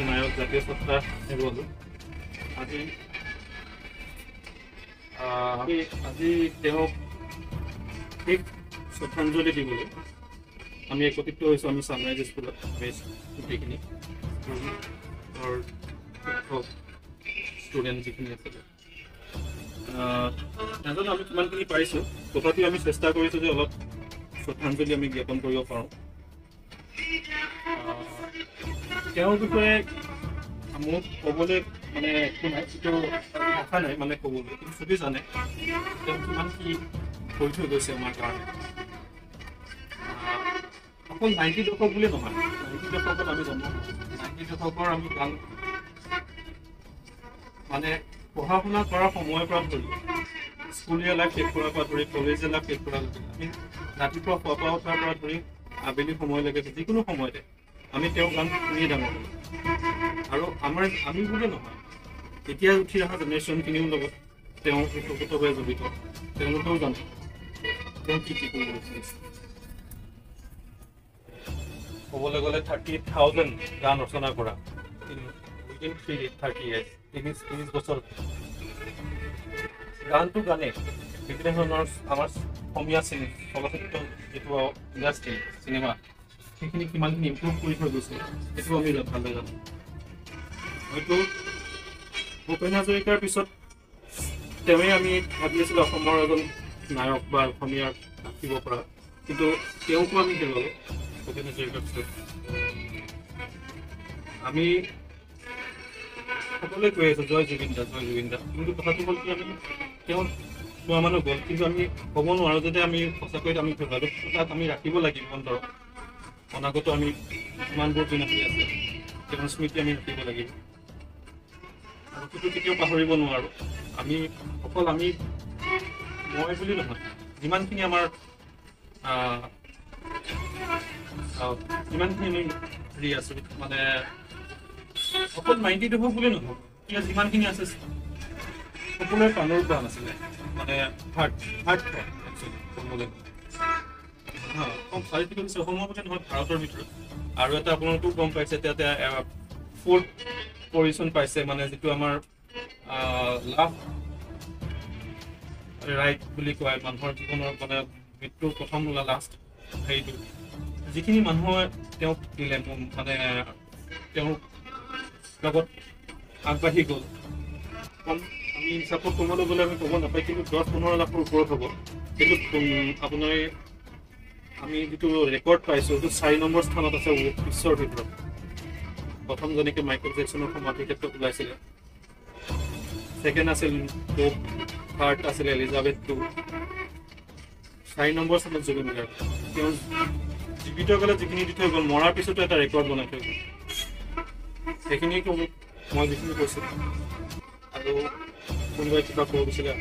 নায়ক জাতীয় সত্তা হেৰুৱালো। আজি তেওঁক ঠিক শ্ৰদ্ধাঞ্জলি দিবলৈ আমি একত্ৰিত হৈছোঁ। আমি ছানৰাইজ স্কুলত গোটেইখিনি শিক্ষক ষ্টুডেণ্ট যিখিনি আছিলে, নাজানো আমি কিমানখিনি পাৰিছোঁ, তথাপিও আমি চেষ্টা কৰিছোঁ যে অলপ শ্ৰদ্ধাঞ্জলি আমি জ্ঞাপন কৰিব পাৰোঁ। তেওঁৰ বিষয়ে মোক ক'বলৈ মানে একো নাই, কিন্তু ভাষা নাই মানে ক'বলৈ, কিন্তু চবেই জানে তেওঁ কিমান কি কৰি থৈ গৈছে আমাৰ কাৰণে। অকল 90 দশক বুলিয়ে নহয়, 90 দশকত আমি জন্ম 90 দশকৰ আমি গান মানে পঢ়া শুনা কৰাৰ সময়ৰ পৰা ধৰি স্কুলীয়া লাইফ শেষ কৰাৰ পৰা ধৰি কলেজীয়া লাইফ শেষ কৰালৈকে আমি ৰাতিপুৱা খোৱা বোৱা উঠাৰ পৰা ধৰি আবেলি সময়লৈকে যিকোনো সময়তে আমি তেওঁৰ গান শুনিয়ে ডাঙৰ হ'লোঁ। আৰু আমি বুলিয়ে নহয়, এতিয়া উঠি অহা জেনেৰেশ্যনখিনিও লগত তেওঁ ওতপ্ৰোতভাৱে জড়িত, তেওঁলোকেও জানে তেওঁ কি কি কৰিব বিচাৰিছে। ক'বলৈ গ'লে 30,000 গান ৰচনা কৰা উইদিন 30 years, 30 বছৰ গানটো গানে বিভিন্ন ধৰণৰ আমাৰ অসমীয়া চলচ্চিত্ৰ যিটো ইণ্ডাষ্ট্ৰী চিনেমা সেইখিনি কিমানখিনি ইম্প্ৰুভ কৰি থৈ গৈছে সেইটো আমি ভালদৰে জানো। হয়তো ভূপেন হাজৰিকাৰ পিছত তেওঁৱে আমি ভাবি আছিলোঁ অসমৰ এজন নায়ক বা অসমীয়া ৰাখিব পৰা, কিন্তু তেওঁকো আমি হেৰুৱালোঁ ভূপেন হাজৰিকাৰ পিছত। আমি সকলোৱে কৈ আছোঁ জয় জুবিন দা জয় জুবিন দা, কিন্তু কথাটো হ'ল কি আমি তেওঁ লোৱা মানুহ গ'ল, কিন্তু আমি ক'ব নোৱাৰোঁ যাতে আমি সঁচাকৈ আমি তাত আমি ৰাখিব লাগিব অন্তৰত অনাগত আমি ইমানবোৰ দিন আহি আছে তেওঁৰ স্মৃতি আমি ৰাখিব লাগিব। আৰু সেইটো কেতিয়াও পাহৰিব নোৱাৰোঁ। আমি অকল মই বুলি নহয়, যিমানখিনি আমাৰ যিমানখিনি আমি হেৰি আছোঁ মানে অকল 90 দশক বুলি নহয়, এতিয়া যিমানখিনি আছে সকলোৰে প্ৰাণৰ প্ৰাণ আছিলে, মানে হাৰ্ট ক'বলৈ চাৰিটি কৰিছে অসমৰ বুলি নহয় ভাৰতৰ ভিতৰত। আৰু এটা আপোনালোকেও গম পাইছে এতিয়া 4th পজিশ্যন পাইছে, মানে যিটো আমাৰ লাভ ৰাইট বুলি কয় মানুহৰ জীৱনৰ মানে মৃত্যুৰ প্ৰথম লাষ্ট হেৰিটো যিখিনি মানুহে তেওঁক দিলে মানে তেওঁৰ লগত আগবাঢ়ি গ'ল। আমি হিচাপত ক'বলৈ গ'লে আমি ক'ব নাপায়, কিন্তু 10-15 লাখৰ ওপৰত হ'ব। কিন্তু আপোনাৰ আমি যিটো ৰেকৰ্ড পাইছোঁ সেইটো 4 নম্বৰ স্থানত আছে বিশ্বৰ ভিতৰত। প্ৰথম যেনেকৈ মাইকেল জেকছনৰ সমাধিৰ ক্ষেত্ৰত ওলাইছিলে, ছেকেণ্ড আছিল পোপ, থাৰ্ড আছিলে এলিজাবেথ II, 4 নম্বৰ স্থানত জুবিন গাৰ্গ। তেওঁ জীৱিত কালত যিখিনি দি থৈ গ'ল, মৰাৰ পিছতো এটা ৰেকৰ্ড বনাই থৈ গ'ল। সেইখিনিয়ে মই যিখিনি কৈছোঁ। আৰু কোনোবাই কিবা ক'ব বিচাৰে